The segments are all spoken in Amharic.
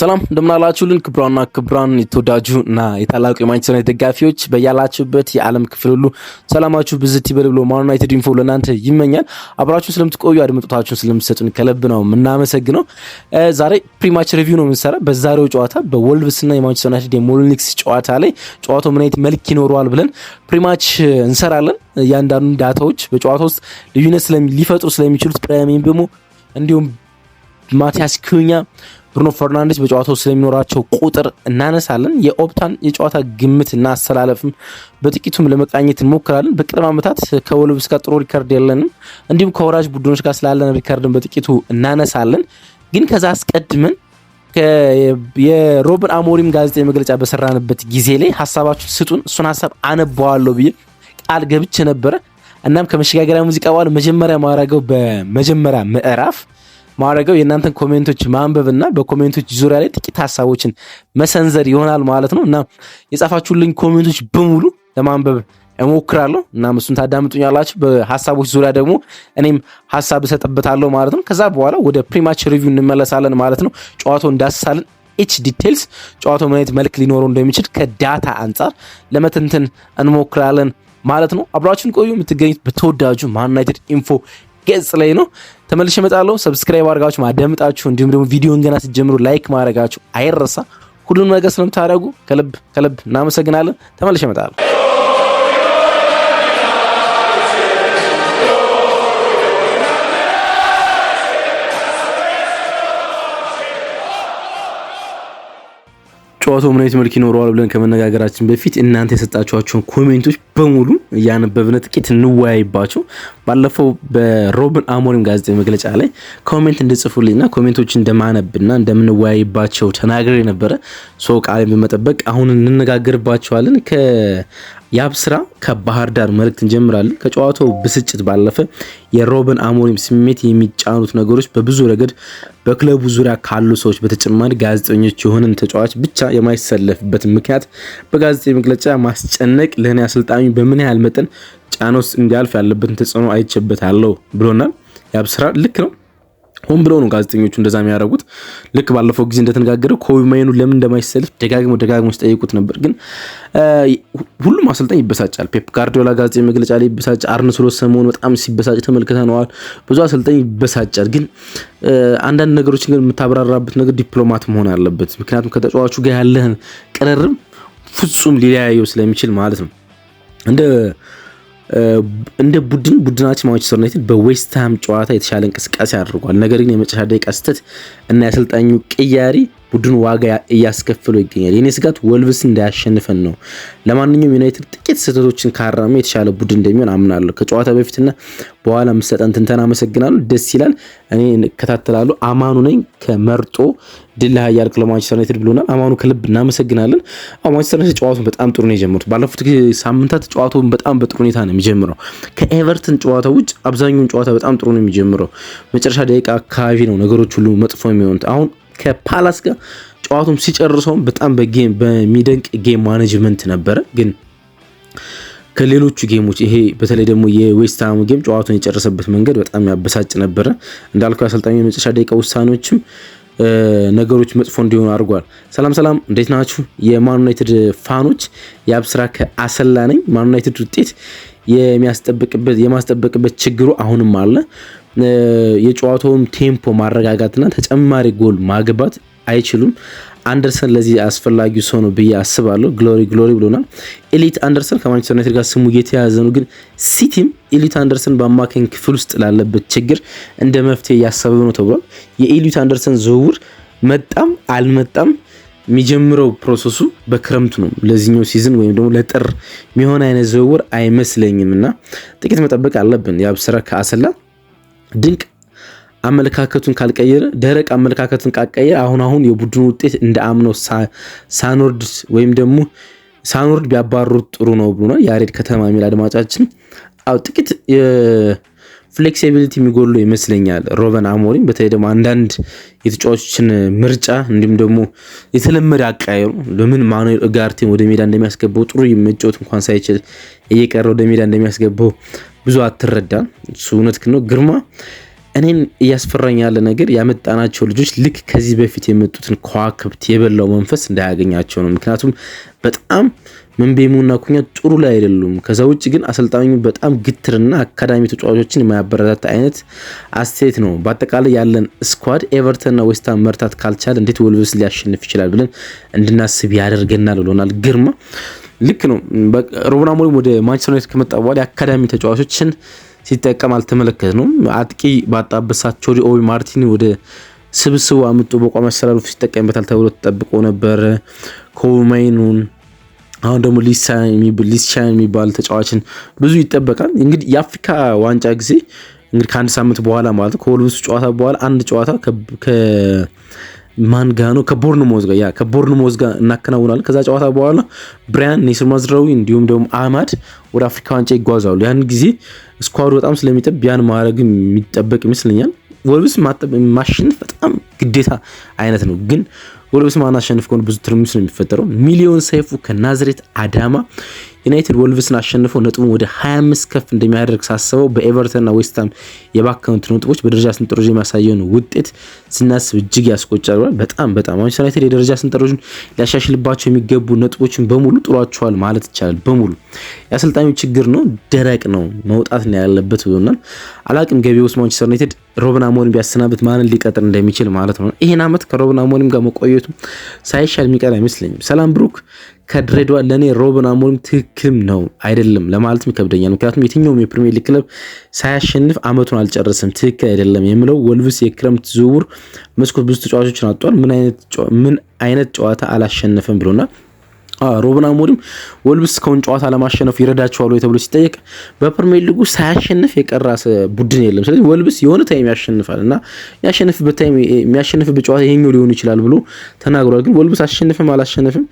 ሰላም እንደምናላችሁልን ክብራን የተወዳጁና የታላቁ የማንቸስተር ዩናይትድ ደጋፊዎች በያላችሁበት የዓለም ክፍል ሁሉ ሰላማችሁ ብዝት ይበል ብሎ ማን ዩናይትድ ኢንፎ ለእናንተ ይመኛል። አብራችሁን ስለምትቆዩ አድምጦታችሁን ስለምትሰጡን ከልብ ነው የምናመሰግነው። ዛሬ ፕሪማች ሪቪው ነው የምንሰራ። በዛሬው ጨዋታ በወልቭስና የማንቸስተር ዩናይትድ የሞሊኒክስ ጨዋታ ላይ ጨዋታው ምን አይነት መልክ ይኖረዋል ብለን ፕሪማች እንሰራለን። እያንዳንዱ ዳታዎች በጨዋታው ውስጥ ልዩነት ሊፈጥሩ ስለሚችሉት ፕሪሚየም ደግሞ እንዲሁም ማቲያስ ኩኛ ብሩኖ ፈርናንዴዝ በጨዋታው ስለሚኖራቸው ቁጥር እናነሳለን። የኦፕታን የጨዋታ ግምት እና አሰላለፍም በጥቂቱም ለመቃኘት እንሞክራለን። በቅድመ ዓመታት ከወልቭስ ጋር ጥሩ ሪከርድ የለንም፣ እንዲሁም ከወራጅ ቡድኖች ጋር ስላለን ሪከርድን በጥቂቱ እናነሳለን። ግን ከዛ አስቀድመን የሮበን አሞሪም ጋዜጣዊ መግለጫ በሰራንበት ጊዜ ላይ ሀሳባችሁ ስጡን፣ እሱን ሀሳብ አነባዋለሁ ብዬ ቃል ገብቼ ነበረ። እናም ከመሸጋገሪያ ሙዚቃ በኋላ መጀመሪያ ማረገው በመጀመሪያ ምዕራፍ ማረጋው የእናንተን ኮሜንቶች ማንበብና በኮሜንቶች ዙሪያ ላይ ጥቂት ሀሳቦችን መሰንዘር ይሆናል ማለት ነው። እና የጻፋችሁልኝ ኮሜንቶች በሙሉ ለማንበብ እሞክራለሁ እና እሱን ታዳምጡኛላችሁ። በሀሳቦች ዙሪያ ደግሞ እኔም ሀሳብ እሰጥበታለሁ ማለት ነው። ከዛ በኋላ ወደ ፕሪማች ሪቪው እንመለሳለን ማለት ነው። ጨዋታው እንዳስሳለን ኢች ዲቴልስ ጨዋታው ምን አይነት መልክ ሊኖረው እንደሚችል ከዳታ አንጻር ለመተንተን እንሞክራለን ማለት ነው። አብራችሁን ቆዩ። የምትገኙት በተወዳጁ ማን ዩናይትድ ኢንፎ ገጽ ላይ ነው። ተመልሼ እመጣለሁ። ሰብስክራይብ አድርጋችሁ ማዳመጣችሁ እንዲሁም ደግሞ ቪዲዮን ገና ስትጀምሩ ላይክ ማድረጋችሁ አይረሳ። ሁሉንም ነገር ስለምታደርጉ ከልብ እናመሰግናለን። ተመልሼ እመጣለሁ። ጨዋታው ምን አይነት መልክ ይኖረዋል ብለን ከመነጋገራችን በፊት እናንተ የሰጣችኋቸውን ኮሜንቶች በሙሉ እያነበብን ጥቂት እንወያይባቸው። ባለፈው በሮበን አሞሪም ጋዜጣዊ መግለጫ ላይ ኮሜንት እንድጽፉልኝና ኮሜንቶችን እንደማነብና እንደምንወያይባቸው ተናግሬ ነበረ። ሶ ቃሌን በመጠበቅ አሁን እንነጋገርባቸዋለን። የአብስራ ከባህር ዳር መልእክት እንጀምራለን። ከጨዋታው ብስጭት ባለፈ የሮበን አሞሪም ስሜት የሚጫኑት ነገሮች በብዙ ረገድ በክለቡ ዙሪያ ካሉ ሰዎች በተጨማሪ ጋዜጠኞች የሆነን ተጫዋች ብቻ የማይሰለፍበት ምክንያት በጋዜጣዊ መግለጫ ማስጨነቅ ለኔ አሰልጣኙ በምን ያህል መጠን ጫና ውስጥ እንዲያልፍ ያለበትን ተጽዕኖ አይቼበታለሁ ብሎናል። የአብስራ ልክ ነው። ሆን ብለው ነው ጋዜጠኞቹ እንደዛ የሚያደርጉት። ልክ ባለፈው ጊዜ እንደተነጋገረው ኮቢ ማይኑ ለምን እንደማይሰልፍ ደጋግሞ ሲጠይቁት ነበር። ግን ሁሉም አሰልጣኝ ይበሳጫል። ፔፕ ጋርዲዮላ ጋዜጣዊ መግለጫ ላይ ይበሳጫል። አርነ ስሎት ሰሞኑን በጣም ሲበሳጭ ተመልክተነዋል። ብዙ አሰልጣኝ ይበሳጫል። ግን አንዳንድ ነገሮችን ግን የምታብራራበት ነገር ዲፕሎማት መሆን አለበት። ምክንያቱም ከተጫዋቹ ጋር ያለህን ቅርርብ ፍጹም ሊለያየው ስለሚችል ማለት ነው። እንደ ቡድናችን ማንቸስተር ዩናይትድ በዌስትሃም ጨዋታ የተሻለ እንቅስቃሴ አድርጓል። ነገር ግን የመጨረሻ ደቂቃ ስህተት እና የአሰልጣኙ ቅያሪ ቡድን ዋጋ እያስከፈለው ይገኛል። የኔ ስጋት ወልቭስ እንዳያሸንፈን ነው። ለማንኛውም ዩናይትድ ጥቂት ስህተቶችን ካራመ የተሻለ ቡድን እንደሚሆን አምናለሁ። ከጨዋታ በፊትና በኋላ የምሰጠን ትንተና አመሰግናለሁ። ደስ ይላል። እኔ እከታተላለሁ። አማኑ ነኝ ከመርጦ ድል ሀያል ክለብ ማንቸስተር ዩናይትድ ብሎናል። አማኑ ከልብ እናመሰግናለን። ማንቸስተር ዩናይትድ ጨዋታውን በጣም ጥሩ ነው የጀመሩት። ባለፉት ሳምንታት ጨዋታውን በጣም በጥሩ ሁኔታ ነው የሚጀምረው። ከኤቨርተን ጨዋታ ውጭ አብዛኛውን ጨዋታ በጣም ጥሩ ነው የሚጀምረው። መጨረሻ ደቂቃ አካባቢ ነው ነገሮች ሁሉ መጥፎ የሚሆኑት። አሁን ከፓላስ ጋር ጨዋታውን ሲጨርሰው በጣም በሚደንቅ ጌም ማኔጅመንት ነበረ። ግን ከሌሎቹ ጌሞች ይሄ በተለይ ደግሞ የዌስትሃም ጌም ጨዋታውን የጨረሰበት መንገድ በጣም ያበሳጭ ነበረ። እንዳልከው አሰልጣኙ የመጨረሻ ደቂቃ ውሳኔዎችም ነገሮች መጥፎ እንዲሆኑ አድርጓል። ሰላም እንዴት ናችሁ የማን ዩናይትድ ፋኖች? የአብስራ ከአሰላ ነኝ። ማን ዩናይትድ ውጤት የማስጠበቅበት ችግሩ አሁንም አለ። የጨዋታውን ቴምፖ ማረጋጋትና ተጨማሪ ጎል ማግባት አይችሉም። አንደርሰን ለዚህ አስፈላጊው ሰው ነው ብዬ አስባለሁ። ግሎሪ ብሎናል። ኤሊት አንደርሰን ከማንቸስተር ዩናይትድ ጋር ስሙ እየተያዘ ነው። ግን ሲቲም ኤሊት አንደርሰን በአማካኝ ክፍል ውስጥ ላለበት ችግር እንደ መፍትሄ እያሰበ ነው ተብሏል። የኤሊት አንደርሰን ዝውውር መጣም አልመጣም የሚጀምረው ፕሮሰሱ በክረምቱ ነው። ለዚህኛው ሲዝን ወይም ደግሞ ለጥር የሚሆን አይነት ዝውውር አይመስለኝም እና ጥቂት መጠበቅ አለብን። የአብስራ ከአሰላ ድንቅ አመለካከቱን ካልቀየረ ደረቅ አመለካከቱን ካልቀየረ አሁን የቡድኑ ውጤት እንደ አምነው ሳኖርድ ወይም ደግሞ ሳኖርድ ቢያባሩት ጥሩ ነው ብሎናል። ያሬድ ከተማ የሚል አድማጫችን ጥቂት ፍሌክሲቢሊቲ የሚጎሉ ይመስለኛል ሮበን አሞሪም። በተለይ ደግሞ አንዳንድ የተጫዋቾችን ምርጫ እንዲሁም ደግሞ የተለመደ አቃየሩ ለምን ማኑኤል ኡጋርቴን ወደ ሜዳ እንደሚያስገባው ጥሩ መጫወት እንኳን ሳይችል እየቀረ ወደ ሜዳ እንደሚያስገባው ብዙ አትረዳም። እሱ እውነት ነው። ግርማ እኔን እያስፈራኝ ያለ ነገር ያመጣናቸው ልጆች ልክ ከዚህ በፊት የመጡትን ከዋክብት የበላው መንፈስ እንዳያገኛቸው ነው። ምክንያቱም በጣም መንቤሙና ኩኛ ጥሩ ላይ አይደሉም። ከዛ ውጭ ግን አሰልጣኙ በጣም ግትርና አካዳሚ ተጫዋቾችን የማያበረታታ አይነት አስተያየት ነው። በአጠቃላይ ያለን ስኳድ ኤቨርተንና ዌስትሃም መርታት ካልቻለ እንዴት ወልቭስ ሊያሸንፍ ይችላል ብለን እንድናስብ ያደርገናል ብሎናል ግርማ። ልክ ነው። ሩበን አሞሪም ወደ ማንቸስተር ዩናይትድ ከመጣ በኋላ የአካዳሚ ተጫዋቾችን ሲጠቀም አልተመለከትነውም። አጥቂ ባጣበት ሰዓት ጆዲ ኦቢ ማርቲን ወደ ስብስቡ አምጦ በቋሚ አሰላለፍ ሲጠቀምበታል ተብሎ ተጠብቆ ነበር። ኮልሜይኑን አሁን ደግሞ ሊስቻን የሚባል ተጫዋችን ብዙ ይጠበቃል። እንግዲህ የአፍሪካ ዋንጫ ጊዜ እንግዲህ ከአንድ ሳምንት በኋላ ማለት ከወልቭስ ጨዋታ በኋላ አንድ ጨዋታ ማን ጋር ነው? ከቦርንሞዝ ጋር እናከናውናለን። ከዛ ጨዋታ በኋላ ብራያን ኔስር-ማዝራዊ እንዲሁም ደግሞ አህማድ ወደ አፍሪካ ዋንጫ ይጓዛሉ። ያን ጊዜ ስኳዱ በጣም ስለሚጠብ ያን ማድረግ የሚጠበቅ ይመስለኛል። ወልቭስ ማሸነፍ በጣም ግዴታ አይነት ነው። ግን ወልቭስ ማናሸንፍ ከሆነ ብዙ ትርምስ ነው የሚፈጠረው። ሚሊዮን ሰይፉ ከናዝሬት አዳማ ዩናይትድ ወልቭስን አሸንፈው ነጥቡን ወደ 25 ከፍ እንደሚያደርግ ሳስበው በኤቨርተንና ዌስትሃም የባከኑት ነጥቦች በደረጃ ሰንጠረዡ የሚያሳየውን ውጤት ስናስብ እጅግ ያስቆጫል። በጣም ማንቸስተር ዩናይትድ የደረጃ ሰንጠረዡን ሊያሻሽልባቸው የሚገቡ ነጥቦችን በሙሉ ጥሏቸዋል ማለት ይቻላል። በሙሉ የአሰልጣኙ ችግር ነው፣ ደረቅ ነው፣ መውጣት ነው ያለበት ብሎናል። አላቅም ገቢ ውስጥ ማንቸስተር ዩናይትድ ሩበን አሞሪም ቢያሰናብት ማንን ሊቀጥር እንደሚችል ማለት ነው። ይሄን አመት ከሩበን አሞሪም ጋር መቆየቱ ሳይሻል የሚቀር አይመስለኝም። ሰላም ብሩክ ከድሬዳዋ ለኔ ሩበን አሞሪም ትክክልም ነው አይደለም ለማለትም ይከብደኛል። ምክንያቱም የትኛውም የፕሪሚየር ሊግ ክለብ ሳያሸንፍ አመቱን አልጨረሰም፣ ትክክል አይደለም የምለው ወልቭስ የክረምት ዝውውር መስኮት ብዙ ተጫዋቾችን አጥቷል፣ ምን አይነት ጨዋታ አላሸነፈም ብሎናል። ሩበን አሞሪም ወልቭስ እስካሁን ጨዋታ ለማሸነፍ ይረዳቸዋል ወይ ተብሎ ሲጠየቅ በፕሪሚየር ሊጉ ሳያሸንፍ የቀረ ቡድን የለም። ስለዚህ ወልቭስ የሆነ ታይም ያሸንፋል እና ያሸንፍበት ታይም የሚያሸንፍበት ጨዋታ ይሄኛው ሊሆን ይችላል ብሎ ተናግሯል። ግን ወልቭስ አሸንፈም አላሸንፍም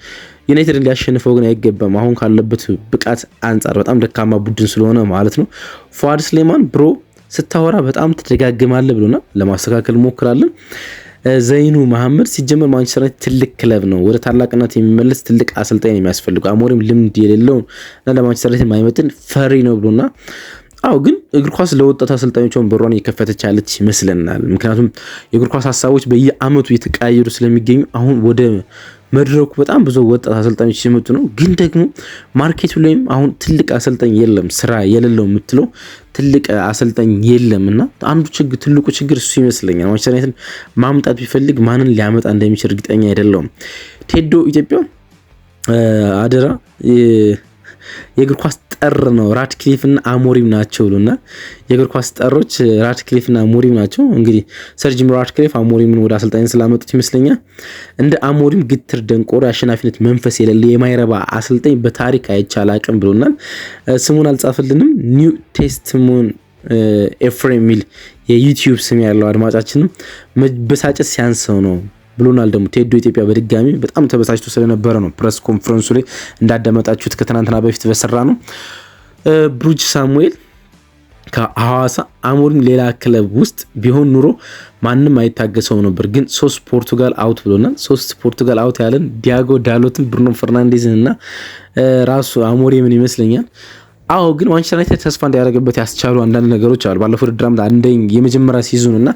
ዩናይትድን ሊያሸንፈው ግን አይገባም። አሁን ካለበት ብቃት አንጻር በጣም ደካማ ቡድን ስለሆነ ማለት ነው። ፉአድ ስሌማን ብሮ ስታወራ በጣም ትደጋግማለህ ብሎናል። ለማስተካከል ሞክራለን። ዘይኑ መሐመድ ሲጀመር ማንቸስተር ዩናይትድ ትልቅ ክለብ ነው፣ ወደ ታላቅነት የሚመለስ ትልቅ አሰልጣኝ የሚያስፈልገው አሞሪም ልምድ የሌለው እና ለማንቸስተር ዩናይትድ የማይመጥን ፈሪ ነው ብሎና ግን እግር ኳስ ለወጣት አሰልጣኞችን በሯን እየከፈተች ያለች ይመስለናል። ምክንያቱም የእግር ኳስ ሀሳቦች በየአመቱ እየተቀያየሩ ስለሚገኙ አሁን ወደ መድረኩ በጣም ብዙ ወጣት አሰልጣኞች ሲመጡ ነው። ግን ደግሞ ማርኬቱ ላይም አሁን ትልቅ አሰልጣኝ የለም፣ ስራ የሌለው የምትለው ትልቅ አሰልጣኝ የለም እና አንዱ ትልቁ ችግር እሱ ይመስለኛል። ማንቸስተር ዩናይትድ ማምጣት ቢፈልግ ማንን ሊያመጣ እንደሚችል እርግጠኛ አይደለሁም። ቴዶ ኢትዮጵያ አደራ የእግር ኳስ ጠር ነው ራድክሊፍና አሞሪም ናቸው ብሎና የእግር ኳስ ጠሮች ራድክሊፍና አሞሪም ናቸው። እንግዲህ ሰር ጂም ራድክሊፍ አሞሪምን ወደ አሰልጣኝ ስላመጡት ይመስለኛል። እንደ አሞሪም ግትር ደንቆሮ የአሸናፊነት መንፈስ የሌለ የማይረባ አሰልጣኝ በታሪክ አይቻል አቅም ብሎናል። ስሙን አልጻፈልንም። ኒው ቴስትሞን ኤፍሬም ሚል የዩቲዩብ ስም ያለው አድማጫችንም መበሳጨት ሲያንሰው ነው ብሎናል። ደግሞ ቴዶ ኢትዮጵያ በድጋሚ በጣም ተበሳጭቶ ስለነበረ ነው ፕሬስ ኮንፈረንሱ ላይ እንዳዳመጣችሁት ከትናንትና በፊት በሰራ ነው። ብሩጅ ሳሙኤል ከሐዋሳ አሞሪም ሌላ ክለብ ውስጥ ቢሆን ኑሮ ማንም አይታገሰው ነበር፣ ግን 3 ፖርቱጋል አውት ብሎናል። 3 ፖርቱጋል አውት ያለን ዲያጎ ዳሎትን፣ ብሩኖ ፈርናንዴዝን እና ራሱ አሞሪምን ይመስለኛል። ግን ማንቸስተር ዩናይትድ ተስፋ እንዲያደርግበት ያስቻሉ አንዳንድ ነገሮች አሉ። ባለፈው ውድድር ዓመት የመጀመሪያ ሲዝን እና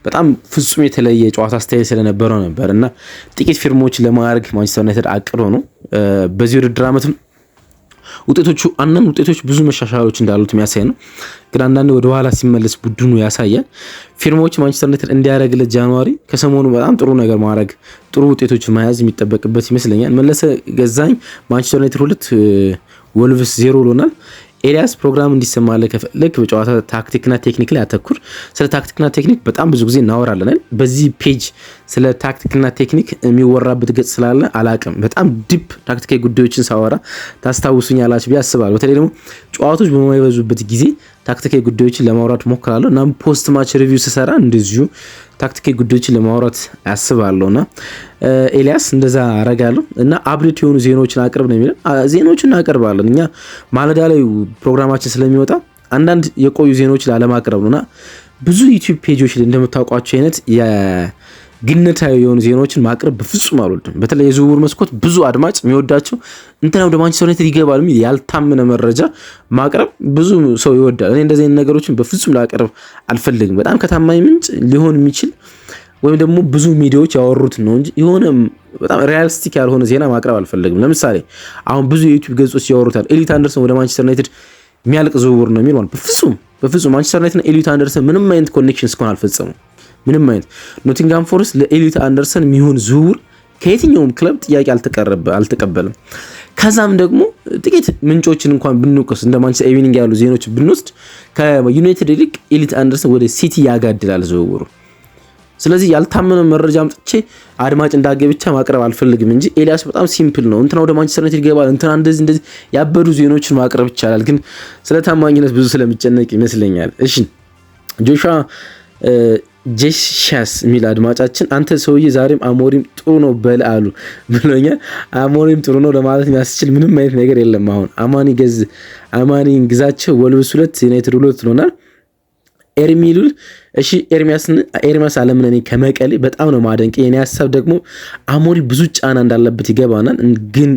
በጣም ፍጹም የተለየ ጨዋታ ስታይል ስለነበረው ነበር እና ጥቂት ፊርሞችን ለማድረግ ማንቸስተር ዩናይትድ አቅዶ ነው። በዚህ ውድድር ዓመትም አንዳንድ ውጤቶች ብዙ መሻሻሎች እንዳሉት የሚያሳይ ነው። ግን አንዳንድ ወደ ኋላ ሲመለስ ቡድኑ ያሳያል። ፊርሞች ማንቸስተር ዩናይትድ እንዲያደርግለት ጃንዋሪ ከሰሞኑ በጣም ጥሩ ነገር ማድረግ ጥሩ ውጤቶች መያዝ የሚጠበቅበት ይመስለኛል። መለሰ ገዛኝ ማንቸስተር ዩናይትድ 2 ወልቭስ 0 ብሎናል። ኤልያስ ፕሮግራም እንዲሰማልህ ከፈለክ በጨዋታ ታክቲክና ቴክኒክ ላይ አተኩር። ስለ ታክቲክና ቴክኒክ በጣም ብዙ ጊዜ እናወራለን። በዚህ ፔጅ ስለ ታክቲክና ቴክኒክ የሚወራበት ገጽ ስላለ አላቅም። በጣም ዲፕ ታክቲካዊ ጉዳዮችን ሳወራ ታስታውሱኛላችሁ ብዬ አስባለሁ። በተለይ ደግሞ ጨዋታዎች በማይበዙበት ጊዜ ታክቲካዊ ጉዳዮችን ለማውራት ሞክራለሁ እና ፖስት ማች ሪቪው ስሰራ እንደዚሁ ታክቲካዊ ጉዳዮችን ለማውራት ያስባለሁና ኤልያስ እንደዛ አረጋለሁ እና አፕዴት የሆኑ ዜናዎችን አቅርብ ነው የሚለው። ዜናዎችን እናቀርባለን እኛ ማለዳ ላይ ፕሮግራማችን ስለሚወጣ አንዳንድ የቆዩ ዜናዎችን ላለማቅረብ ነውና ብዙ ዩቲዩብ ፔጆች ላይ እንደምታውቋቸው አይነት ግነታዊ የሆኑ ዜናዎችን ማቅረብ በፍጹም አልወድም። በተለይ የዝውውር መስኮት ብዙ አድማጭ የሚወዳቸው እንትና ወደ ማንቸስተር ዩናይትድ ይገባል የሚል ያልታመነ መረጃ ማቅረብ ብዙ ሰው ይወዳል። እኔ እንደዚህ አይነት ነገሮችን በፍጹም ላቀርብ አልፈልግም። በጣም ከታማኝ ምንጭ ሊሆን የሚችል ወይም ደግሞ ብዙ ሚዲያዎች ያወሩት ነው እንጂ የሆነ በጣም ሪያሊስቲክ ያልሆነ ዜና ማቅረብ አልፈልግም። ለምሳሌ አሁን ብዙ የዩቲዩብ ገጾች ያወሩታል ኤሊት አንደርሰን ወደ ማንቸስተር ዩናይትድ የሚያልቅ ዝውውር ነው የሚል በፍጹም ማንቸስተር ዩናይትድ እና ኤሊት አንደርሰን ምንም አይነት ኮኔክሽን እስካሁን አልፈጸሙም። ምንም አይነት ኖቲንጋም ፎረስት ለኤሊት አንደርሰን የሚሆን ዝውውር ከየትኛውም ክለብ ጥያቄ አልተቀበለም። ከዛም ደግሞ ጥቂት ምንጮችን እንኳን ብንወቅስ እንደ ማንቸስተር ኢቭኒንግ ያሉ ዜናዎች ብንወስድ ከዩናይትድ ይልቅ ኤሊት አንደርሰን ወደ ሲቲ ያጋድላል ዝውውሩ። ስለዚህ ያልታመነ መረጃ አምጥቼ አድማጭ እንዳገ ብቻ ማቅረብ አልፈልግም እንጂ ኤልያስ በጣም ሲምፕል ነው። እንትና ወደ ማንቸስተር ዩናይትድ ይገባል እንትና እንደዚህ ያበዱ ዜናዎችን ማቅረብ ይቻላል። ግን ስለ ታማኝነት ብዙ ስለሚጨነቅ ይመስለኛል። እሺ ጆሹዋ ጄሻስ የሚል አድማጫችን አንተ ሰውዬ ዛሬም አሞሪም ጥሩ ነው በል አሉ ብሎኛል። አሞሪም ጥሩ ነው ለማለት የሚያስችል ምንም አይነት ነገር የለም። አሁን አማኒ ግዛቸው ወልብስ 2 ዩናይትድ 2 ሆናል። ኤርሚሉል እሺ ኤርሚያስ አለምን እኔ ከመቀሌ በጣም ነው ማደንቅ። የኔ ሐሳብ ደግሞ አሞሪ ብዙ ጫና እንዳለበት ይገባናል። ግን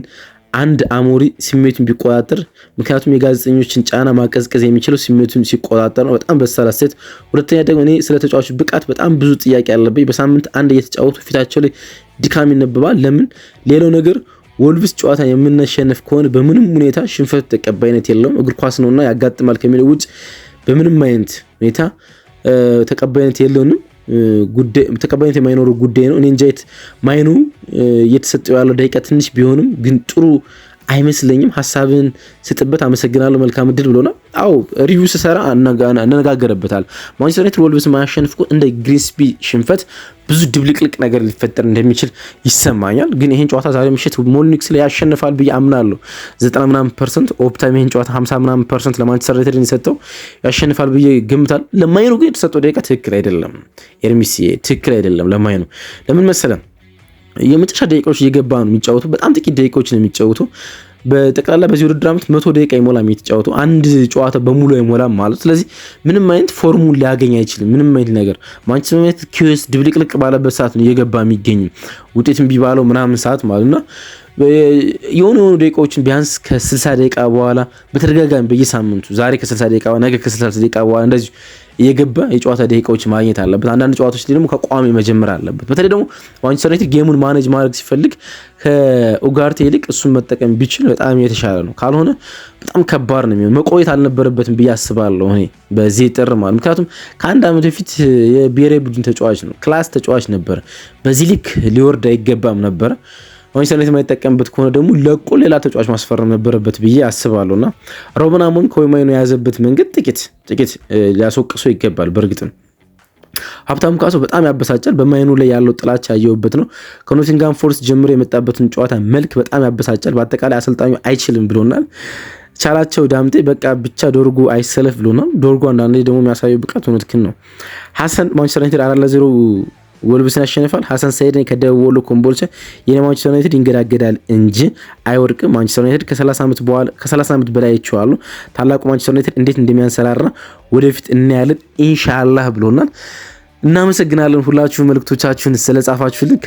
አንድ አሞሪ ስሜቱን ቢቆጣጠር፣ ምክንያቱም የጋዜጠኞችን ጫና ማቀዝቀዝ የሚችለው ስሜቱን ሲቆጣጠር ነው። በጣም በሳል አስተያየት። ሁለተኛ ደግሞ እኔ ስለ ተጫዋቹ ብቃት በጣም ብዙ ጥያቄ አለብኝ። በሳምንት አንድ እየተጫወቱ ፊታቸው ላይ ድካም ይነበባል። ለምን? ሌላው ነገር ወልቭስ ጨዋታ የምናሸንፍ ከሆነ በምንም ሁኔታ ሽንፈት ተቀባይነት የለውም። እግር ኳስ ነውና ያጋጥማል ከሚለው ውጭ በምንም አይነት ሁኔታ ተቀባይነት የለውም። ተቀባይነት የማይኖረው ጉዳይ ነው። እኔ እንጃት ማይኑ እየተሰጠው ያለው ደቂቃ ትንሽ ቢሆንም ግን ጥሩ አይመስለኝም። ሐሳብን ስጥበት። አመሰግናለሁ። መልካም እድል ብሎና አው ሪቪው ስሰራ እንነጋገርበታል። ማንቸስተር ዩናይትድ ወልቭስ ማያሸንፍ እንደ ግሪንስቢ ሽንፈት ብዙ ድብልቅልቅ ነገር ሊፈጠር እንደሚችል ይሰማኛል። ግን ይሄን ጨዋታ ዛሬ ምሽት ሞልኒክስ ላይ ያሸንፋል ብዬ አምናለሁ። 90% ኦፕታይም ይሄን ጨዋታ 50% ለማንቸስተር ዩናይትድ እንሰጠው ያሸንፋል ብዬ ገምታል። ለማይኑ ግን የተሰጠው ደቂቃ ትክክል አይደለም። ኤርሚሲ ትክክል አይደለም። ለማይኑ ለምን መሰለን? የመጨረሻ ደቂቃዎች እየገባ ነው የሚጫወቱ። በጣም ጥቂት ደቂቃዎች ነው የሚጫወቱ። በጠቅላላ በዚህ ውድድር ዓመት 100 ደቂቃ ይሞላም የሚጫወቱ አንድ ጨዋታ በሙሉ አይሞላም ማለት። ስለዚህ ምንም አይነት ፎርሙን ሊያገኝ አይችልም። ምንም አይነት ነገር ማንቸስተር ዩናይትድ ኪዩስ ድብልቅልቅ ባለበት ሰዓት ነው እየገባ የሚገኝ ውጤትም ቢባለው ምናምን ሰዓት ማለትና የሆኑ ደቂቃዎችን ቢያንስ ከ60 ደቂቃ በኋላ በተደጋጋሚ በየሳምንቱ ዛሬ ከ60 ደቂቃ ነገ ከ60 ደቂቃ በኋላ እንደዚህ እየገባ የጨዋታ ደቂቃዎች ማግኘት አለበት። አንዳንድ ጨዋታዎች ደግሞ ከቋሚ መጀመር አለበት። በተለይ ደግሞ ማንቸስተር ዩናይትድ ጌሙን ማኔጅ ማድረግ ሲፈልግ ከኡጋርቴ ይልቅ እሱን መጠቀም ቢችል በጣም የተሻለ ነው። ካልሆነ በጣም ከባድ ነው የሚሆነው። መቆየት አልነበረበትም ብዬ አስባለሁ እኔ በዚህ ጥር ማለት። ምክንያቱም ከአንድ ዓመት በፊት የብሔራዊ ቡድን ተጫዋች ነው፣ ክላስ ተጫዋች ነበር። በዚህ ልክ ሊወርድ አይገባም ነበር። ማንቸስተር ዩናይትድ የማይጠቀምበት ከሆነ ደግሞ ለቆ ሌላ ተጫዋች ማስፈረም ነበረበት ብዬ አስባለሁና ሮበን አሞሪም ከወይማይኑ የያዘበት መንገድ ጥቂት ሊያስወቅሰው ይገባል። በእርግጥም ሀብታሙ ካሶ በጣም ያበሳጫል። በማይኑ ላይ ያለው ጥላቻ ያየውበት ነው። ከኖቲንጋም ፎረስት ጀምሮ የመጣበትን ጨዋታ መልክ በጣም ያበሳጫል። በአጠቃላይ አሰልጣኙ አይችልም ብሎናል። ቻላቸው ዳምጤ በቃ ብቻ ዶርጉ አይሰለፍ ብሎናል። ዶርጉ አንዳንዴ ደግሞ የሚያሳየው ብቃት እውነትክን ነው። ሐሰን ማንቸስተር ዩናይትድ 4-0 ወልቭስን ያሸንፋል። ሐሰን ሰይድ ከደቡብ ወሎ ኮምቦልቻ የማንቸስተር ዩናይትድ ይንገዳገዳል እንጂ አይወድቅም። ማንቸስተር ዩናይትድ ከ30 ዓመት በላይ ይችዋሉ። ታላቁ ማንቸስተር ዩናይትድ እንዴት እንደሚያንሰራራ ወደፊት እናያለን ኢንሻአላህ ብሎናል። እናመሰግናለን ሁላችሁ መልእክቶቻችሁን ስለጻፋችሁልን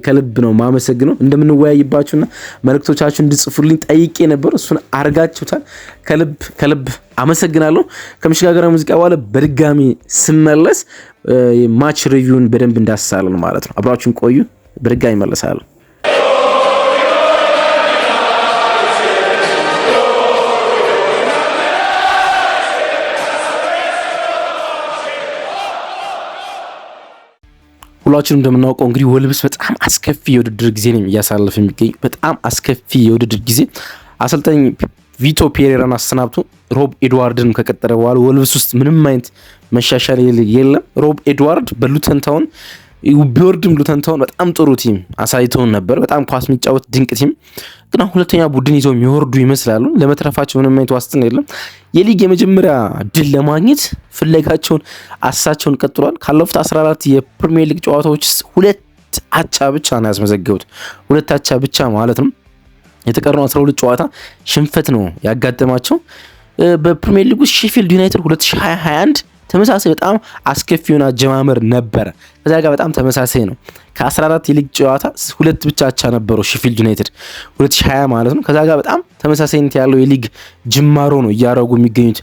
ከልብ ነው ማመሰግነው። እንደምንወያይባችሁና መልእክቶቻችሁን እንድጽፉልኝ ጠይቄ ነበር፣ እሱን አርጋችሁታል። ከልብ አመሰግናለሁ። ከምሽጋገራ ሙዚቃ በኋላ በድጋሚ ስመለስ ማች ሪቪውን በደንብ እንዳሳለን ማለት ነው። አብራችሁን ቆዩ። በድጋሚ መለሳለሁ። ሁላችንም እንደምናውቀው እንግዲህ ወልቭስ በጣም አስከፊ የውድድር ጊዜ ነው እያሳለፈ የሚገኝ። በጣም አስከፊ የውድድር ጊዜ አሰልጣኝ ቪቶ ፔሬራን አሰናብቶ ሮብ ኤድዋርድን ከቀጠረ በኋላ ወልቭስ ውስጥ ምንም አይነት መሻሻል የለም። ሮብ ኤድዋርድ በሉተን ታውን ቢወርድም ሉተን ታውን በጣም ጥሩ ቲም አሳይተውን ነበር። በጣም ኳስ የሚጫወት ድንቅ ቲም፣ ግን ሁለተኛ ቡድን ይዘው የሚወርዱ ይመስላሉ። ለመትረፋቸው ምንም አይነት ዋስትና የለም። የሊግ የመጀመሪያ ድል ለማግኘት ፍለጋቸውን አሳቸውን ቀጥሏል። ካለፉት 14 የፕሪሚየር ሊግ ጨዋታዎች ውስጥ 2 አቻ ብቻ ነው ያስመዘገቡት። 2 አቻ ብቻ ማለት ነው። የተቀረው 12 ጨዋታ ሽንፈት ነው ያጋጠማቸው። በፕሪሚየር ሊግ ውስጥ ሼፊልድ ዩናይትድ 2021 ተመሳሳይ በጣም አስከፊ የሆነ አጀማመር ነበረ። ከዛ ጋር በጣም ተመሳሳይ ነው። ከ14 የሊግ ጨዋታ 2 ብቻ አቻ ነበረው ሼፊልድ ዩናይትድ 2020 ማለት ነው። ከዛ ጋር በጣም ተመሳሳይነት ያለው የሊግ ጅማሮ ነው እያደረጉ የሚገኙት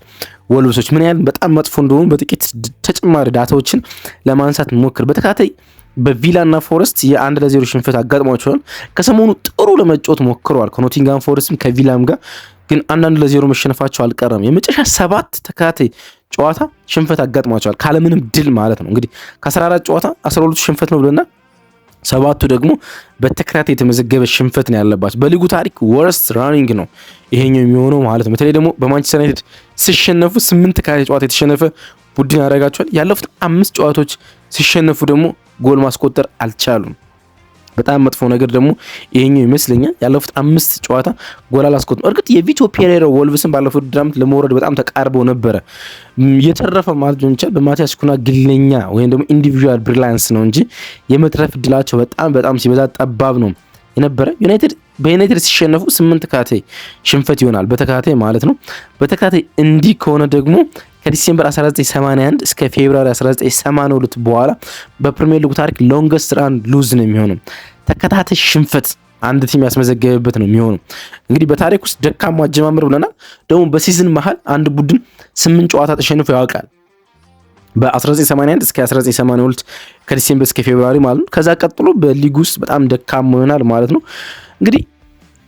ወልቭሶች። ምን ያህል በጣም መጥፎ እንደሆኑ በጥቂት ተጨማሪ ዳታዎችን ለማንሳት ሞክር። በተካታይ በቪላና ፎረስት የ1-0 ሽንፈት አጋጥሟቸዋል። ከሰሞኑ ጥሩ ለመጫወት ሞክረዋል ከኖቲንጋም ፎረስትም ከቪላም ጋር ግን 1-0 መሸነፋቸው አልቀረም። የመጨረሻ 7 ተከታታይ ጨዋታ ሽንፈት አጋጥሟቸዋል ካለምንም ድል ማለት ነው። እንግዲህ ከ14 ጨዋታ 12 ሽንፈት ነው ብለና 7ቱ ደግሞ በተከታታይ የተመዘገበ ሽንፈት ነው ያለባቸው። በሊጉ ታሪክ ወርስት ራኒንግ ነው ይሄኛው የሚሆነው ማለት ነው። በተለይ ደግሞ በማንቸስተር ዩናይትድ ሲሸነፉ 8 ተከታታይ ጨዋታ የተሸነፈ ቡድን ያደርጋቸዋል። ያለፉት 5 ጨዋታዎች ሲሸነፉ ደግሞ ጎል ማስቆጠር አልቻሉም። በጣም መጥፎ ነገር ደግሞ ይሄኛው ይመስለኛል። ያለፉት 5 ጨዋታ ጎል አላስቆጠሩም። እርግጥ የቪቶ ፔሬራ ወልቭስን ባለፈው ድራምት ለመውረድ በጣም ተቃርበው ነበረ። የተረፈ ማለት ቢሆን በማቲያስ ኩና ግለኛ ወይም ደግሞ ኢንዲቪጁዋል ብሪሊያንስ ነው እንጂ የመትረፍ እድላቸው በጣም ሲበዛ ጠባብ ነው የነበረ። በዩናይትድ ሲሸነፉ 8 ተከታታይ ሽንፈት ይሆናል በተከታታይ ማለት ነው። በተከታታይ እንዲህ ከሆነ ደግሞ ከዲሴምበር 1981 እስከ ፌብሩዋሪ 1982 በኋላ በፕሪሚየር ሊጉ ታሪክ ሎንገስት ራን ሉዝ ነው የሚሆነው። ተከታታይ ሽንፈት አንድ ቲም ያስመዘገበበት ነው የሚሆነው። እንግዲህ በታሪክ ውስጥ ደካማ አጀማመር ብለናል። ደግሞ በሲዝን መሃል አንድ ቡድን 8 ጨዋታ ተሸንፎ ያውቃል። በ1981 እስከ 1982 ከዲሴምበር እስከ ፌብሩዋሪ ማለት ነው። ከዛ ቀጥሎ በሊግ ውስጥ በጣም ደካማ ይሆናል ማለት ነው። እንግዲህ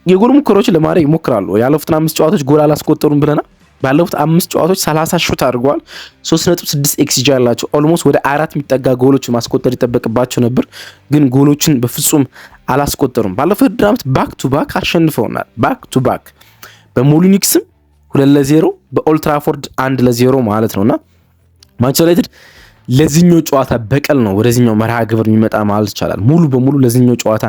የጎል ሙከራዎችን ለማድረግ ይሞክራሉ። ያለፉትን 5 ጨዋታዎች ጎል አላስቆጠሩም ብለናል። ባለፉት 5 ጨዋታዎች 30 ሹት አድርገዋል። 3.6 ኤክስጂ ያላቸው ኦልሞስት ወደ 4 የሚጠጋ ጎሎች ማስቆጠር ይጠበቅባቸው ነበር፣ ግን ጎሎችን በፍጹም አላስቆጠሩም። ባለፈው ድራምት ባክ ቱ ባክ አሸንፈውናል። ባክ ቱ ባክ በሞሊኒክስም 2-0 በኦልትራፎርድ 1-0 ማለት ነውና ማንቸስተር ዩናይትድ ለዚህኛው ጨዋታ በቀል ነው ወደዚህኛው መርሃ ግብር የሚመጣ ማለት ይቻላል። ሙሉ በሙሉ ለዚህኛው ጨዋታ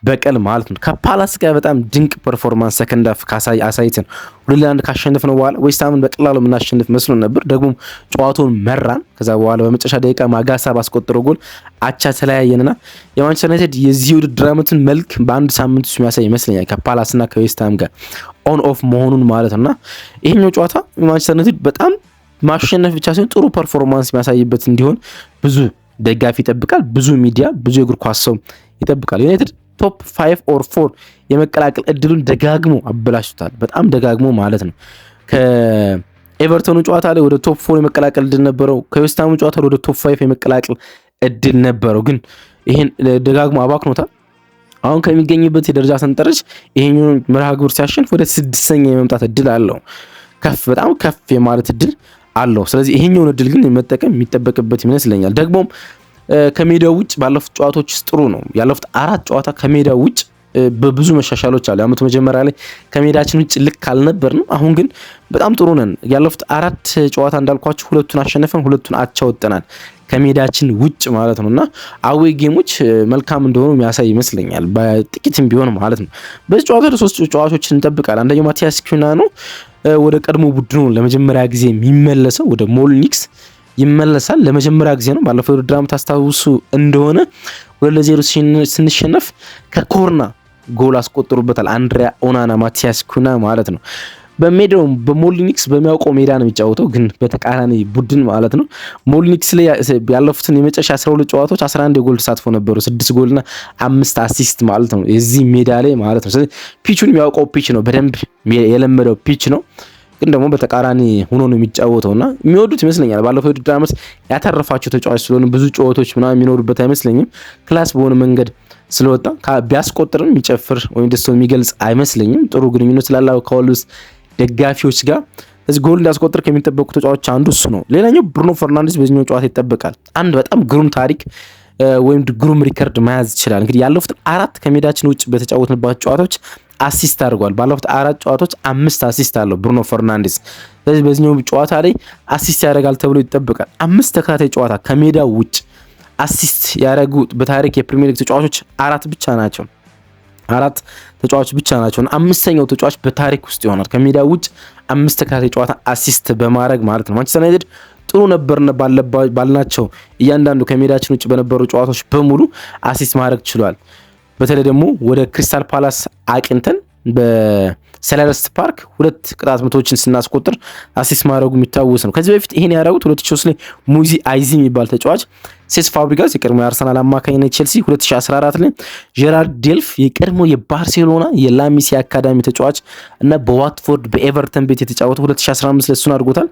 በቀል ማለት ነው። ከፓላስ ጋር በጣም ድንቅ ፐርፎርማንስ ሰከንድ ሃፍ አሳይተን 2-1 ካሸነፍነው በኋላ ዌስትሃምን በቀላሉ የምናሸንፍ መስሎ ነበር። ደግሞ ጨዋታውን መራን። ከዛ በኋላ በመጨረሻ ደቂቃ ማጋሳ ባስቆጠረው ጎል አቻ ተለያየንና የማንቸስተር ዩናይትድ የዚህ ውድድር ዓመቱን መልክ በአንድ ሳምንት ውስጥ የሚያሳይ ይመስለኛል ከፓላስና ከዌስትሃም ጋር ኦን ኦፍ መሆኑን ማለት ነውና ይሄኛው ጨዋታ የማንቸስተር ዩናይትድ በጣም ማሸነፍ ብቻ ሳይሆን ጥሩ ፐርፎርማንስ የሚያሳይበት እንዲሆን ብዙ ደጋፊ ይጠብቃል። ብዙ ሚዲያ፣ ብዙ የእግር ኳስ ሰው ይጠብቃል። ዩናይትድ ቶፕ 5 ኦር 4 የመቀላቀል እድሉን ደጋግሞ አበላሽቷል። በጣም ደጋግሞ ማለት ነው። ከኤቨርተኑ ጨዋታ ላይ ወደ ቶፕ 4 የመቀላቀል እድል ነበረው። ከዌስትሃሙ ጨዋታ ላይ ወደ ቶፕ 5 የመቀላቀል እድል ነበረው፣ ግን ይሄን ደጋግሞ አባክኖታል። አሁን ከሚገኝበት የደረጃ ሰንጠረዥ ይሄኛው መርሃ ግብር ሲያሸንፍ ወደ 6ኛ የመምጣት እድል አለው። በጣም ከፍ የማለት እድል አለው። ስለዚህ ይሄኛውን እድል ግን መጠቀም የሚጠበቅበት ይመስለኛል። ደግሞም ከሜዳው ውጭ ባለፉት ጨዋታዎች ጥሩ ነው። ያለፉት 4 ጨዋታ ከሜዳው ውጭ በብዙ መሻሻሎች አሉ። አመቱ መጀመሪያ ላይ ከሜዳችን ውጭ ልክ አልነበርንም። አሁን ግን በጣም ጥሩ ነን። ያለፉት 4 ጨዋታ እንዳልኳችሁ 2ቱን አሸነፈን፣ 2ቱን አቻ ወጥተናል ከሜዳችን ውጭ ማለት ነውና አዌ ጌሞች መልካም እንደሆኑ የሚያሳይ ይመስለኛል፣ በጥቂትም ቢሆን ማለት ነው። በዚህ ጨዋታ 3 ጨዋታዎችን እንጠብቃለን። አንደኛው ማቲያስ ኩና ነው ወደ ቀድሞ ቡድኑ ለመጀመሪያ ጊዜ የሚመለሰው ወደ ሞሊኒክስ ይመለሳል። ለመጀመሪያ ጊዜ ነው። ባለፈው ውድድር ዓመት ታስታውሱ እንደሆነ 2-0 ስንሸነፍ ከኮርና ጎል አስቆጥሩበታል አንድሪያ ኦናና ማቲያስ ኩና ማለት ነው። በሜዳው በሞሊኒክስ በሚያውቀው ሜዳ ነው የሚጫወተው፣ ግን በተቃራኒ ቡድን ማለት ነው። ሞሊኒክስ ላይ ያለፉትን የመጨረሻ 12 ጨዋታዎች 11 የጎል ተሳትፎ ነበሩ፣ 6 ጎልና 5 አሲስት ማለት ነው የዚህ ሜዳ ላይ ማለት ነው። ስለዚህ ፒቹን የሚያውቀው ፒች ነው፣ በደንብ የለመደው ፒች ነው። ግን ደግሞ በተቃራኒ ሆኖ ነው የሚጫወተውና የሚወዱት ይመስለኛል። ባለፈው ውድድር ዓመት ያተረፋቸው ተጫዋች ስለሆነ ብዙ ጨዋታዎች ምናምን የሚኖሩበት አይመስለኝም። ክላስ በሆነ መንገድ ስለወጣ ቢያስቆጥርም የሚጨፍር ወይም ደስታውን የሚገልጽ አይመስለኝም። ጥሩ ግንኙነት ስላለው ከወልቭስ ደጋፊዎች ጋር እዚህ ጎል እንዲያስቆጥር ከሚጠበቁ ተጫዋቾች አንዱ እሱ ነው። ሌላኛው ብሩኖ ፈርናንዴዝ በዚህኛው ጨዋታ ይጠበቃል። አንድ በጣም ግሩም ታሪክ ወይም ግሩም ሪከርድ መያዝ ይችላል። እንግዲህ ያለፉት 4 ከሜዳችን ውጭ በተጫወትንባቸው ጨዋታዎች አሲስት አድርጓል። ባለፉት 4 ጨዋታዎች 5 አሲስት አለው ብሩኖ ፈርናንዴዝ። ስለዚህ በዚህኛው ጨዋታ ላይ አሲስት ያደርጋል ተብሎ ይጠበቃል። 5 ተከታታይ ጨዋታ ከሜዳው ውጭ አሲስት ያደረጉ በታሪክ የፕሪሚየር ሊግ ተጫዋቾች 4 ብቻ ናቸው። 4 ተጫዋቾች ብቻ ናቸው። 5ኛው ተጫዋች በታሪክ ውስጥ ይሆናል ከሜዳው ውጭ 5 ተከታታይ ጨዋታ አሲስት በማድረግ ማለት ነው። ማንቸስተር ዩናይትድ ጥሩ ነበርና ባልናቸው እያንዳንዱ ከሜዳችን ውጭ በነበሩ ጨዋታዎች በሙሉ አሲስት ማድረግ ችሏል። በተለይ ደግሞ ወደ ክሪስታል ፓላስ አቅንተን ሴልኸርስት ፓርክ 2 ቅጣት ምቶችን ስናስቆጥር አሲስት ማድረጉ የሚታወስ ነው። ከዚህ በፊት ይሄን ያደረጉት 2003 ላይ ሙዚ አይዚ የሚባል ተጫዋች፣ ሴስ ፋብሪጋስ የቀድሞ የአርሰናል አማካኝና ቼልሲ 2014 ላይ ጄራርድ ዴልፍ የቀድሞ የባርሴሎና የላሚሲ አካዳሚ ተጫዋች እና በዋትፎርድ በኤቨርተን ቤት የተጫወተው 2015 ላይ እሱን አድርጎታል።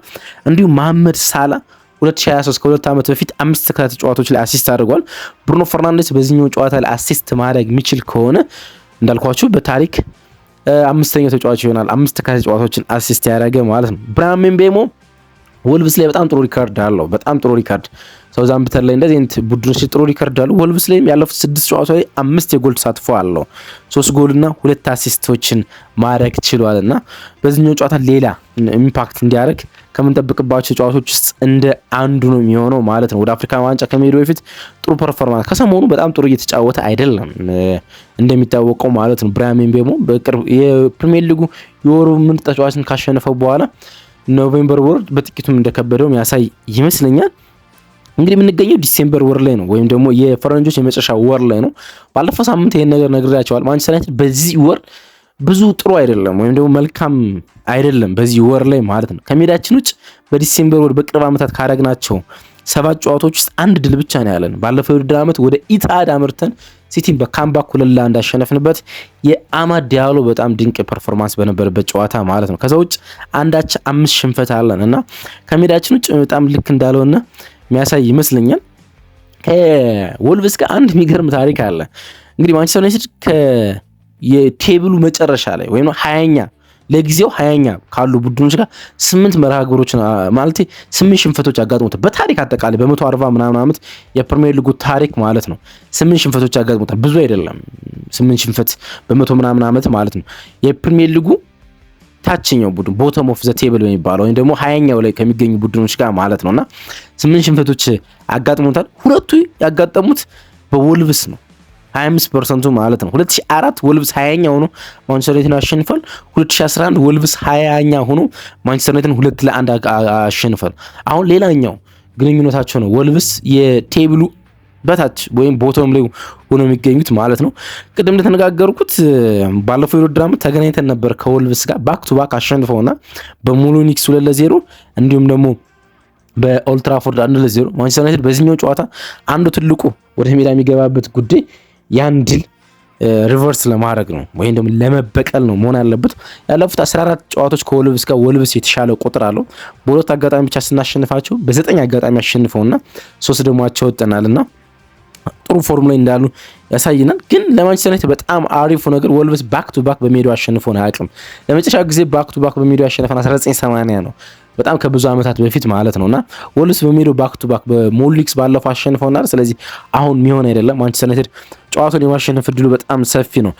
እንዲሁም መሐመድ ሳላ 2023 ከሁለት ዓመት በፊት 5 ተከታታይ ጨዋታዎች ላይ አሲስት አድርጓል። ብሩኖ ፈርናንዴስ በዚህኛው ጨዋታ ላይ አሲስት ማድረግ የሚችል ከሆነ እንዳልኳችሁ በታሪክ 5ኛው ተጫዋች ይሆናል 5 ተከታታይ ጨዋታዎችን አሲስት ያደረገ ማለት ነው። ብራያን ምቤሞ ወልቭስ ላይ በጣም ጥሩ ሪካርድ አለው። በጣም ጥሩ ሪካርድ ሳውዛምፕተን ላይ እንደዚህ አይነት ቡድኖች ጥሩ ሪካርድ አለው። ወልቭስ ላይም ያለፉት 6 ጨዋታዎች ላይ 5 የጎል ተሳትፎ አለው። 3 ጎልና 2 አሲስቶችን ማድረግ ችሏልና በዚህኛው ጨዋታ ሌላ ኢምፓክት እንዲያደርግ ከምንጠብቅባቸው ጨዋታዎች ውስጥ እንደ አንዱ ነው የሚሆነው ማለት ነው። ወደ አፍሪካ ዋንጫ ከመሄዱ በፊት ጥሩ ፐርፎርማንስ ከሰሞኑ በጣም ጥሩ እየተጫወተ አይደለም እንደሚታወቀው ማለት ነው። ብራያን ምቤሞ በቅርብ የፕሪሚየር ሊጉ የወሩ ምርጥ ተጫዋችን ካሸነፈው በኋላ ኖቬምበር ወር በጥቂቱም እንደከበደው የሚያሳይ ይመስለኛል። እንግዲህ የምንገኘው ዲሴምበር ወር ላይ ነው፣ ወይም ደግሞ የፈረንጆች የመጨረሻ ወር ላይ ነው። ባለፈው ሳምንት ይሄን ነገር ነግሬያቸዋል። ማንቸስተር ዩናይትድ በዚህ ወር ብዙ ጥሩ አይደለም፣ ወይም ደግሞ መልካም አይደለም በዚህ ወር ላይ ማለት ነው። ከሜዳችን ውጭ በዲሴምበር ወር በቅርብ ዓመታት ካረግናቸው 7 ጨዋታዎች ውስጥ 1 ድል ብቻ ነው ያለን። ባለፈው የውድድር ዓመት ወደ ኢታድ አምርተን ሲቲን በካምባክ 2-1 እንዳሸነፍንበት የአማድ ዲያሎ በጣም ድንቅ ፐርፎርማንስ በነበረበት ጨዋታ ማለት ነው። ከዛ ውጭ አንዳች 5 ሽንፈት አለን እና ከሜዳችን ውጭ በጣም ልክ እንዳለውና የሚያሳይ ይመስለኛል። ከወልቭስ ጋር አንድ የሚገርም ታሪክ አለ። እንግዲህ ማንቸስተር ዩናይትድ የቴብሉ መጨረሻ ላይ ወይም 20ኛ ለጊዜው 20ኛ ካሉ ቡድኖች ጋር 8 መርሃ ግብሮች ማለት 8 ሽንፈቶች አጋጥሞታል። በታሪክ አጠቃላይ በ140 ምናምን ዓመት የፕሪሚየር ሊጉ ታሪክ ማለት ነው 8 ሽንፈቶች አጋጥሞታል። ብዙ አይደለም 8 ሽንፈት በ100 ምናምን ዓመት ማለት ነው። የፕሪሚየር ሊጉ ታችኛው ቡድን ቦተም ኦፍ ዘ ቴብል የሚባለው ወይም ደግሞ 20ኛው ላይ ከሚገኙ ቡድኖች ጋር ማለት ነውና 8 ሽንፈቶች አጋጥሞታል። ሁለቱ ያጋጠሙት በወልቭስ ነው 25% ማለት ነው። 2004 ወልቭስ 20ኛ ሆኖ ማንቸስተር ዩናይትድ አሸንፏል። 2011 ወልቭስ 20ኛ ሆኖ ማንቸስተር ዩናይትድ 2-1 አሸንፏል። አሁን ሌላኛው ግንኙነታቸው ነው ወልቭስ የቴብሉ በታች ወይም ቦቶም ላይ ሆኖ የሚገኙት ማለት ነው። ቅድም እንደተነጋገርኩት ባለፈው የውድድር ዓመት ተገናኝተን ነበር ከወልቭስ ጋር ባክ ቱ ባክ አሸንፈውና በሙኒክ 2-0 እንዲሁም ደግሞ በኦልድ ትራፎርድ 1-0 ማንቸስተር ዩናይትድ በዚህኛው ጨዋታ አንዱ ትልቁ ወደ ሜዳ የሚገባበት ጉዳይ ያን ድል ሪቨርስ ለማድረግ ነው ወይም ደግሞ ለመበቀል ነው መሆን ያለበት። ያለፉት 14 ጨዋታዎች ከወልቭስ ጋር ወልቭስ የተሻለ ቁጥር አለው። በሁለት አጋጣሚ ብቻ ስናሸንፋቸው በ9 አጋጣሚ አሸንፈውና 3 ደግሞ አቻ ወጥተናልና ጥሩ ፎርም ላይ እንዳሉ ያሳይናል። ግን ለማንቸስተር ዩናይትድ በጣም አሪፉ ነገር ወልቭስ ባክ ቱ ባክ በሜዳው አሸንፎን አያውቅም። ለመጨረሻ ጊዜ ባክ ቱ ባክ በሜዳው ያሸነፈን 1980 ነው፣ በጣም ከብዙ ዓመታት በፊት ማለት ነውና ወልቭስ በሜዳው ባክ ቱ ባክ በሞሊክስ ባለፈው አሸንፈውናል። ስለዚህ አሁን የሚሆን አይደለም። ማንቸስተር ዩናይትድ ጨዋታውን የማሸነፍ እድሉ በጣም ሰፊ ነው።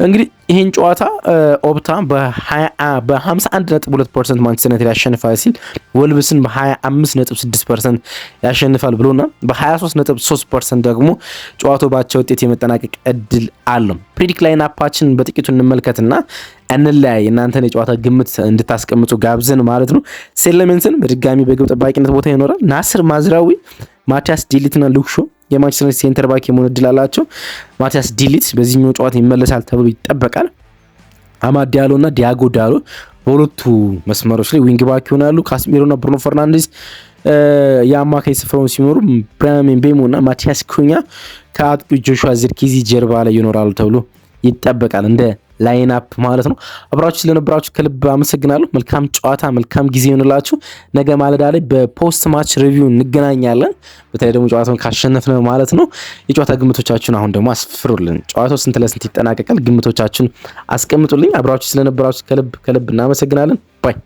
እንግዲህ ይህን ጨዋታ ኦፕታ በ51.2% ማንቸስተር ዩናይትድ ያሸንፋል ሲል ወልቭስን በ25.6% ያሸንፋል ብሎና በ23.3% ደግሞ ጨዋታው ባቻ ውጤት የመጠናቀቅ እድል አለው። ፕሪዲክት ላይን አፓችን በጥቂቱ እንመልከትና እንለያይ። እናንተን የጨዋታ ግምት እንድታስቀምጡ ጋብዘን ማለት ነው። ሴለሜንስን በድጋሚ በግብ ጠባቂነት ቦታ ይኖራል። ናስር ማዝራዊ፣ ማቲያስ ዲሊትና ሉክሾ የማንቸስተር ዩናይትድ ሴንተር ባክ የመሆን እድል አላቸው። ማቲያስ ዲሊት በዚህኛው ጨዋታ ይመለሳል ተብሎ ይጠበቃል። አማድ ዲያሎና ዲያጎ ዳሎ በሁለቱ መስመሮች ላይ ዊንግ ባክ ይሆናሉ። ካስሜሮና ብሩኖ ፈርናንዴዝ የአማካይ ስፍራውን ሲኖሩ ብራያን ምቤሞና ማቲያስ ኩኛ ከአጥቂው ጆሹዋ ዚርክዚ ጀርባ ላይ ይኖራሉ ተብሎ ይጠበቃል እንደ ላይን አፕ ማለት ነው። አብራችሁ ስለነበራችሁ ከልብ አመሰግናለሁ። መልካም ጨዋታ፣ መልካም ጊዜ ይሆንላችሁ። ነገ ማለዳ ላይ በፖስት ማች ሪቪው እንገናኛለን። በተለይ ደግሞ ጨዋታውን ካሸነፍን ማለት ነው። የጨዋታ ግምቶቻችሁን አሁን ደግሞ አስፍሩልን። ጨዋታው ስንት ለስንት ይጠናቀቃል? ግምቶቻችሁን አስቀምጡልኝ። አብራችሁ ስለነበራችሁ ከልብ እናመሰግናለን። ባይ